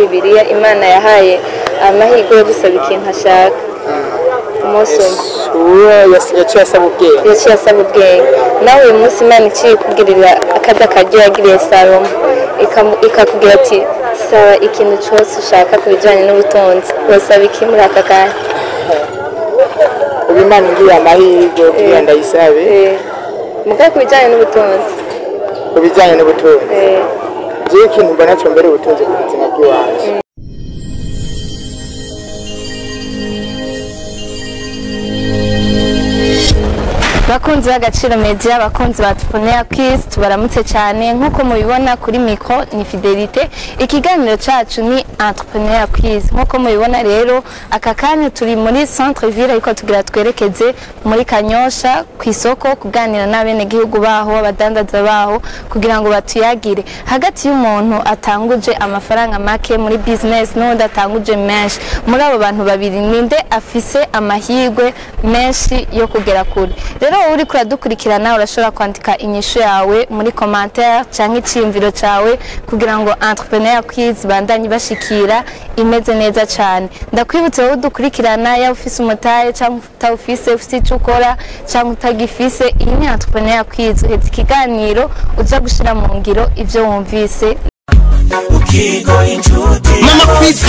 Bibiliya Imana yahaye amahirwe yo gusaba ikintu ashaka umunsi yaciye asaba ubwenge nawe uyu munsi Imana iciye kugirira akazi akaryo yagiriye Salomo ikakubwira ati saba ikintu cyose ushaka ku bijyanye n'ubutunzi wasaba iki muri aka kanya ubu Imana ingiriye amahirwe yo kugira ndayisabe muga ku bijyanye n'ubutunzi jewe ikintu mbona cyo mbere ubutunzi ku buzima bw'iwacu bakunzi b'Agaciro Media bakunzi ba Tuponea Kiss tubaramutse cyane nkuko mubibona kuri micro ni Fidelite ikiganiro cacu ni Entrepreneur Quiz nkuko mubibona rero aka kanya turi muri centre ville ariko tugira twerekeze muri Kanyosha kwisoko kuganira n'abene gihugu baho abadandaza baho kugira ngo batuyagire hagati y'umuntu atanguje amafaranga make muri business n'undi atanguje menshi muri abo bantu babiri ninde afise amahirwe menshi yo kugera kure rero uri kuradukurikirana urashobora kwandika inyishu yawe muri commentaire cyangwa iciyumviro cyawe kugira ngo Entrepreneur Quiz bandanye bashikira imeze neza cyane ndakwibutse wowe dukurikirana ya ufise umutaye cyangwa utawufise ufise icyo ukora cyangwa utagifise iyi ni Entrepreneur Quiz uhetse ikiganiro uza gushira mu ngiro ivyo wumvise ukigo injuti mama Quiz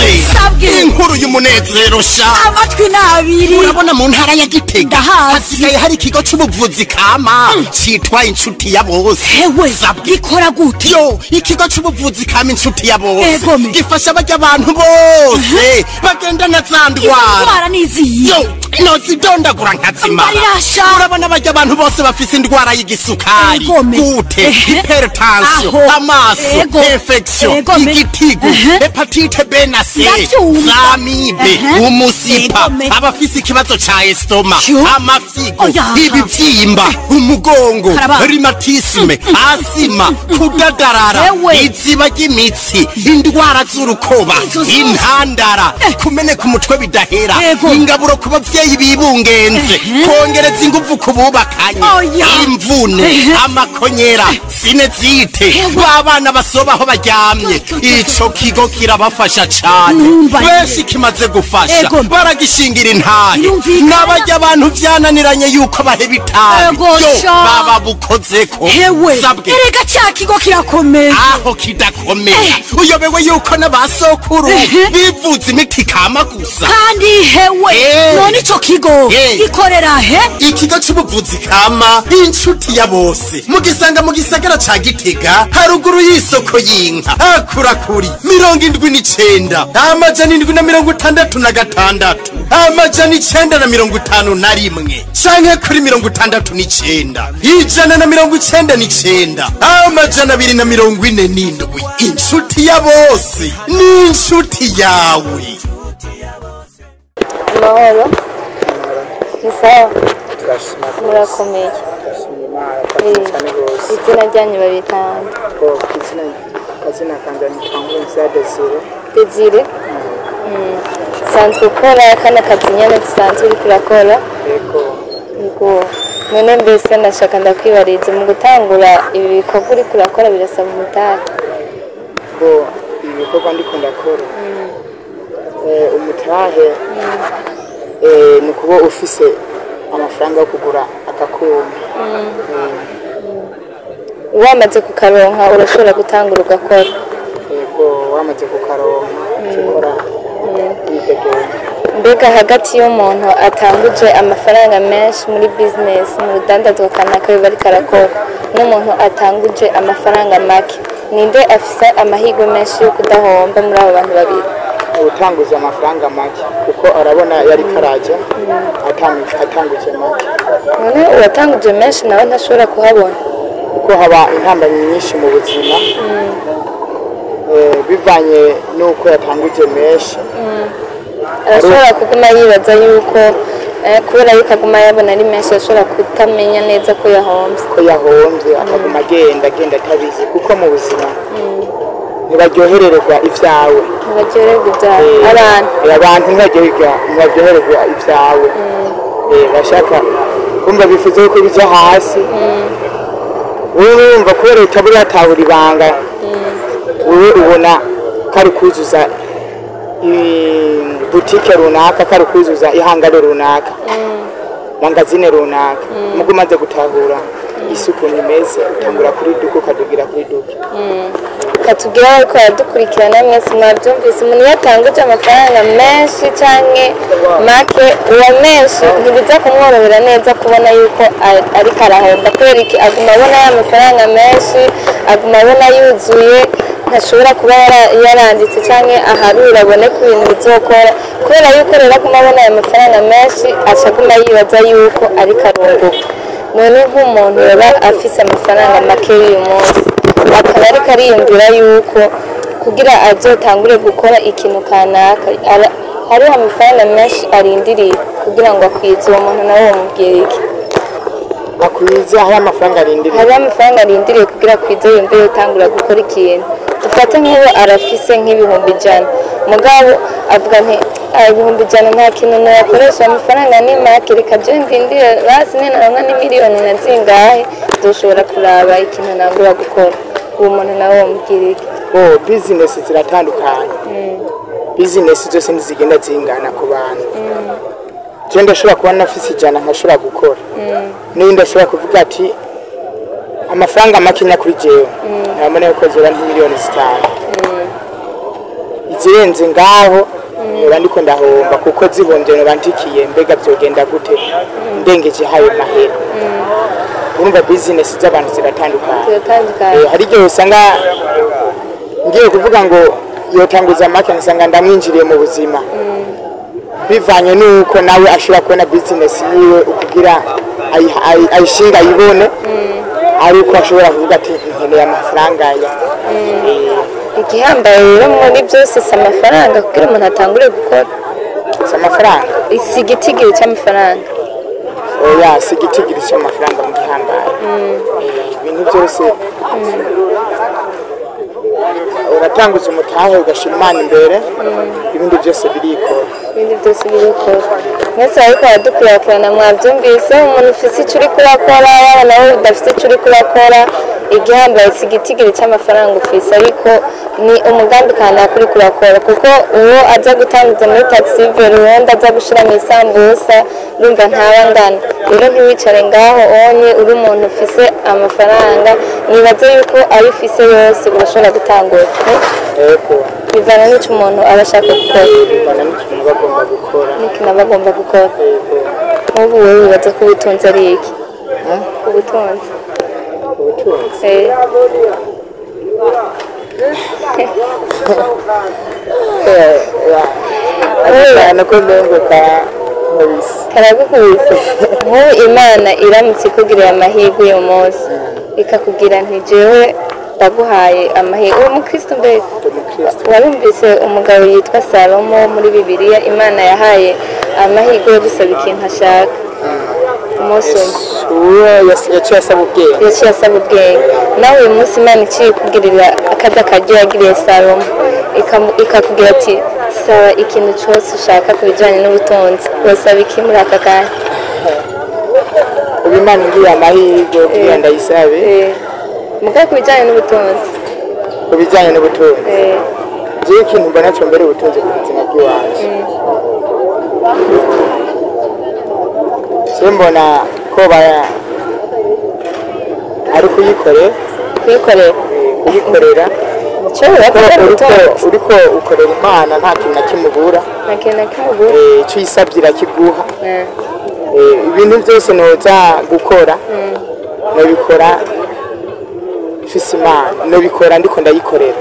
inkuru y'umunezero sha amatwi nabiri urabona mu ntara ya Gitega hasigaye hari ikigo c'ubuvuzi kama citwa inshuti ya bose hewe gikora gute yo ikigo c'ubuvuzi kama inshuti ya bose gifasha abajya abantu bose bagenda na zandwara nizi yo nozidondagura nkazima urabona abajya abantu bose bafise indwara y'igisukari gute hypertension amaso infection igitigu hepatite B na C zamibe umusipa abafise ikibazo ca estoma amafigo ibivyimba umugongo rheumatisme asima kudadarara iziba ry'imitsi indwara z'urukoba intandara kumeneka umutwe bidahera ingaburo ku bavyeyi bibungenze kongereza inguvu ku bubakanye imvune amakonyera sinezite babana basobaho baryamye ico kigo kirabafasha cyane benshi kimaze gufasha baragishingira intahe n'abajya abantu vyananiranye yuko baheba itabi baba bukozeko sabwe erega cya kigo kirakomeye aho kidakomeye uyobewe yuko n'abasokuru bivuza imiti kama gusa kandi hewe none ico kigo gikorera he ikigo c'ubuvuzi kama inshuti ya bose mugisanga mu gisagara ca Gitega haruguru y'isoko y'inka akurakuri 79 amajana 766 amajana 951 canke kuri 69 ijana na 99 amajana 247 inshuti ya bose ni inshuti yawe mahoro ni sawa murakomeye izina ryanyu babitanga kazina kanje nitwa Desire sanzwe ukora kana kazi nyene dusanzwe uri kurakora yego none mbese ndashaka ndakwibariza mu gutangura ibi bikorwa uri kurakora birasaba umutahe ibi bikorwa ndiko ndakora umutahe ni kuba ufise amafaranga yo kugura agakuma wamaze kukaronka urashobora gutangura ugakora yego wamaze kukaronka ukora mbega hagati y'umuntu atanguje amafaranga menshi muri business mu rudandazwa kanaka biba ariko arakora n'umuntu atanguje amafaranga make ninde afise amahirwe menshi yo kudahomba muri abo bantu babiri utanguza amafaranga make kuko arabona yari karaje atanguje make none uwatanguje menshi nawe ntashobora kuhabona kuko haba intambamyi nyinshi mu buzima bivanye nuko yatanguje menshi arashobora kuguma yibaza yuko kubera yuko aguma yabona ari menshi ashobora kutamenya neza ko yahombye akaguma agenda atabizi kuko mu buzima ntibaryohererwa ibyawe abantu ntibaryohererwa ibyawe bashaka kumva bifuza ko bijya hasi wowe wumva kubera utabura yatahura ibanga wowe ubona kari kuzuza butike runaka kari kwizuza ihangare runaka mangazine runaka mugo umaze gutahura isuku nimeze utangura kuri duka ukadugira kuri duka katubwira ko yadukurikirana mwese mwabyumvise umuntu yatanguje amafaranga menshi canke make uwo menshi ntibiza kumworohera neza kubona yuko ariko arahomba kubera iki aguma abona ya mafaranga menshi aguma abona yuzuye ntashobora kuba yaranditse canke aharura abone ku bintu bizokora kubera yuko rero aguma abona ayo mafaranga menshi acaguma yibaza yuko ariko arunguka none nk'umuntu yaba afise amafaranga make y'uyu munsi akaba ariko ariyumvira yuko kugira azotangure gukora ikintu kanaka hariho amafaranga menshi arindiriye kugira ngo akwize uwo muntu nawe wamubwira iki akwize hari amafaranga arindiriye kugira akwize yumve yotangura gukora ikintu dufate nk'uwo arafise nk'ibihumbi 100 mugabo avuga nti ibihumbi 100 nta kintu nayakoresha amafaranga ni make reka je ndindire basi naronka ni miliyoni na zingahe dushobora kuraba ikintu nangura gukora uwo muntu nawe wamubwira iki business ziratandukanye business zose ntizigenda zingana ku bantu je ndashobora kuba nafise 100 nkashobora gukora n'indi ndashobora kuvuga ati amafaranga makinya kuri jewe ntabone yuko zora miliyoni 5 izirenze ngaho niba ndiko ndahomba kuko zihonje no bantikiye mbega byogenda gute ndengeje hayo mahera urumva business z'abantu ziratandukanye hari igihe usanga ngiye kuvuga ngo yotanguza make nsanga ndamwinjiriye mu buzima bivanye nuko nawe ashobora kubona business yiwe ukugira ayishinga yibone ariko ashobora kuvuga ati nkeneye amafaranga ya igihambaye rero muri byose si amafaranga kugira umuntu atangure gukora si amafaranga isigitigiri cy'amafaranga oya sigitigiri cy'amafaranga mu gihambaye ibintu byose uratanguza umutahe ugashira Imana imbere ibindi byose birikora mwese ariko aradukurikirana mwabyumvise umuntu ufise icyo uri kurakora yaba nawe udafite icyo uri kurakora igihambaye sigitigiri cy'amafaranga ufise ariko ni umugambi kanaka uri kurakora kuko uwo aza gutanguza muri taxi vero uwundi aza gushira mu isambusa urumva ntabangana rero ntiwicare ngaho onye uri umuntu ufise amafaranga nibaze yuko ayo ufise yose urashobora gutangura bivana n'icyo umuntu aba ashaka gukora n'ikintu aba agomba gukora nk'ubu wowe wibaza ko ubutunzi ari iki ubutunzi karagukubise nk'ubu Imana iramutse ikugiriye amahirwe uyu munsi ikakubwira nti jewe ndaguhaye amahirwe uri umukristo mbere warumvise umugabo yitwa Salomo muri Bibiliya Imana yahaye amahirwe yo gusaba ikintu ashaka umunsi umwe yaciye asaba ubwenge nawe uyu munsi Imana iciye kugirira akazi akaryo yagiriye Salomo ikakubwira ati saba ikintu cyose ushaka ku bijyanye n'ubutunzi wasaba iki muri aka kanya ubu Imana ingiriye amahirwe kugira ndayisabe mugabo ku bijyanye n'ubutunzi jewe ikintu mbona cyo mbere ubutunzi ku buzima bw'iwacu mbona ko ari kuyikorera uriko ukorera Imana nta kintu na kimubura icyo uyisabye kiguha ibintu byose noza gukora nobikora mfise Imana nobikora ndiko ndayikorera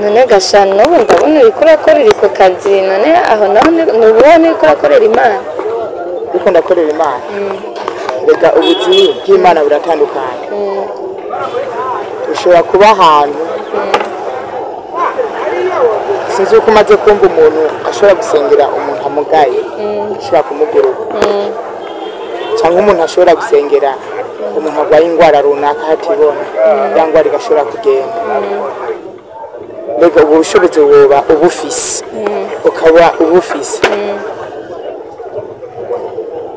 none gashano n'ubu ndabona uriko urakorera iko kazi none aho naho nubona uriko urakorera Imana ndiko ndakorera Imana rega ubuzima bw'Imana buratandukanye ushobora kuba ahantu sinzi uko umaze kumva umuntu ashobora gusengera umuntu amugaye ashobora kumubwira cyangwa umuntu ashobora gusengera umuntu arwaye indwara runaka hatibona ya ndwara igashobora kugenda mbega ubu bushobozi buba ubufise ukaba ubufise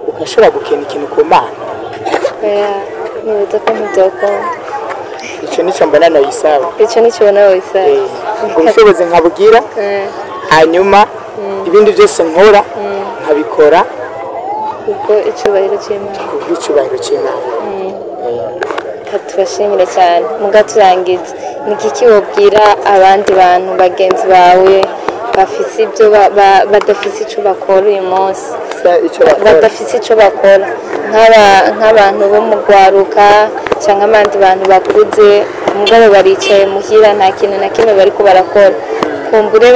ugashobora gukena ikintu ku Mana nibaza ko ntibyakunda icyo nicyo mbona noyisaba icyo nicyo ubona woyisaba ubushobozi nkabugira hanyuma ibindi byose nkora nkabikora ubwo icyubahiro cy'Imana kubw'icyubahiro cy'Imana. tubashimire cyane mugaturangiza ni iki wabwira abandi bantu bagenzi bawe bafise ibyo badafise icyo bakora uyu munsi badafise icyo bakora nk'abantu bo mu rwaruka cyangwa abandi bantu bakuze umugabo baricaye muhira nta kintu na kimwe bariko barakora kumbure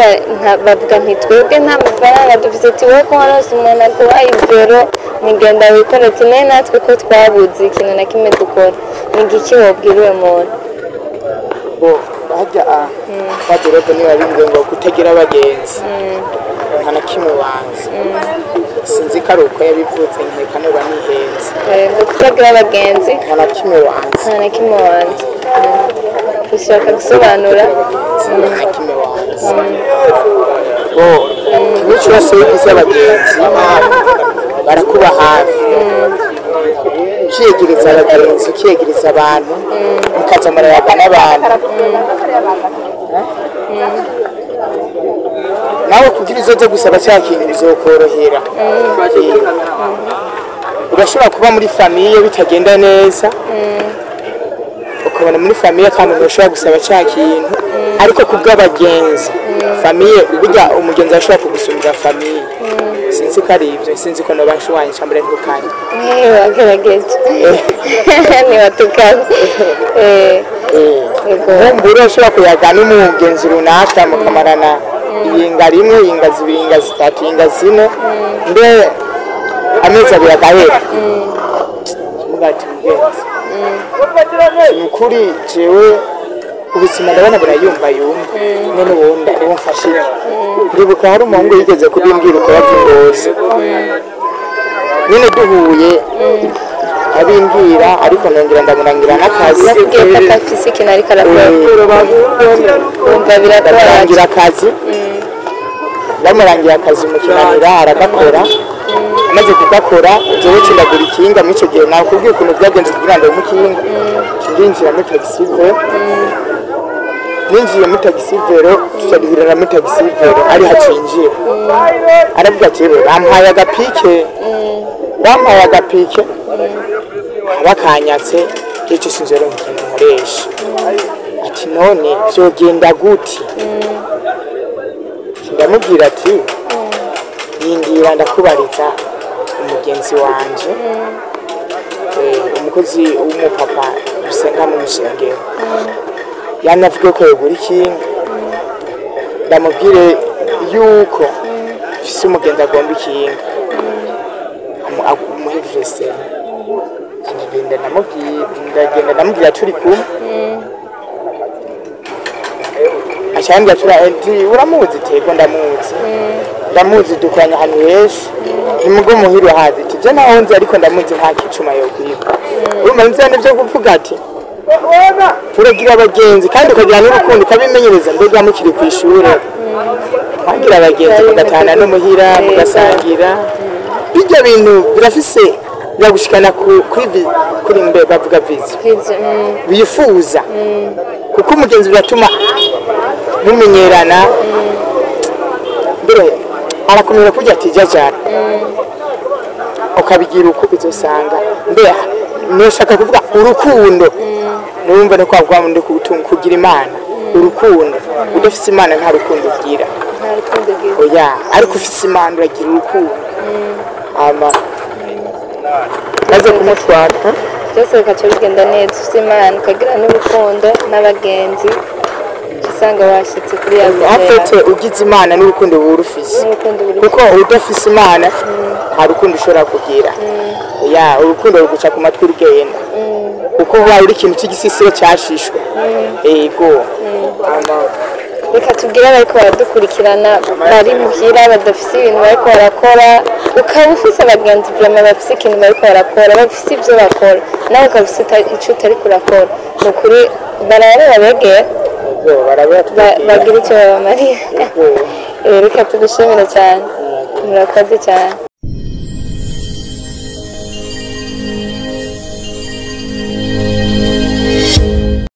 bavuga nti twebwe nta mafaranga dufite ati wowe ko warose umuntu aguhaye ivero nigenda wikora ati naye natwe ko twabuze ikintu na kimwe dukora ni iki wabwira uwo muntu hajya fadirete niba bimbwiye ngo kutagira abagenzi nta na kimwe wanze sinzi ko ari uko yabivutse nkeka niba nihenze ngo kutagira abagenzi nta na kimwe wanze ushaka gusobanura nta na kimwe wanze kimwe cyose wigize abagenzi barakuba hafi ukiyegereza abagenzi ukiyegereza abantu mukaza murayaga n'abantu nawe kugira izoze gusaba cya kintu bizokorohera urashobora kuba muri famiye bitagenda neza ukabona muri famiye kandi urashobora gusaba cya kintu ariko kubw'abagenzi famiye burya umugenzi ashobora kugusumbira famiye sinzi ko ari ibyo sinzi ko nabashwanye cyambere ntukanye wagerageza nibatukanye mbura ushobora kuyaga n'umugenzi runaka mukamarana iyinga rimwe iyinga zibiri iyinga zitatu iyinga zine mbe amezi abiri agahera mugati mugenzi ni ukuri jewe ubuzima ndabona burayumva none ubundi umfashije ndibuka hari umuhungu yigeze kubimbwira uko yavyingoze nyine duhuye abimbwira ariko nongera ndamurangira n'akazi yakubwiye ko afise ikintu ariko arakora wumva birarangira akazi ndamurangira akazi mu kinanira aragakora amaze kugakora jewe cindagura ikinga muri ico gihe nakubwiye ukuntu byagenze kugira ngo umukinga ndinjira muri taxi ninjiye muri taxi vero tucaduhirira muri taxi vero ari hacinjira aravuga ati bampaye agapike bakanyatse icyo sinzero nk'ikintu nkoresha ati none vyogenda gute ndamubwira ati yingira ndakubariza umugenzi wanje umukozi w'umupapa usenga mu mishengero yanavuga ko yogura ikinga ndamubwire yuko mfise umugenzi agomba ikinga umuhe vresema ndagenda ndamubwira turi kumwe acambwira uramuzi tego ndamuzi dukoranye ahantu henshi nimubwo muhira hazi ati je naho nzi ariko ndamuzi nta kicuma yokwiba urumva nivyo vyo kuvuga ati uragira abagenzi kandi ukagira n'urukundo ukabimenyereza mbega mukiri ku ishure ntagira abagenzi mugatana no muhira mugasangira ibyo bintu birafise biragushikana kuri mbe bavuga vizi bifuza kuko umugenzi biratuma mumenyerana mbere arakomera kujya atijajara ukabigira uko bizosanga mbere nshaka kuvuga urukundo numva no kwagwa ndi kugira imana urukundo udafise imana nta rukundo ugira oya ariko ufise imana uragira urukundo ama maze kumutwara byose bikaca bigenda neza ufise imana ukagira n'urukundo n'abagenzi usanga washitse kuri ya afite ugize imana n'urukundo burufise kuko udafise imana nta rukundo ushobora kugira ya urukundo ruguca ku matwi rugenda kuko uba uri ikintu cy'igisisiro cyashishwe yego reka tubwire abariko baradukurikirana bari muhira badafise ibintu bariko barakora ukaba ufise abagenzi vraiment bafise ikintu bariko barakora bafise ibyo bakora nawe ukaba ufise icyo utariko urakora ni ukuri barareba begera bagira icyo babamariye reka tugushimire cyane murakoze cyane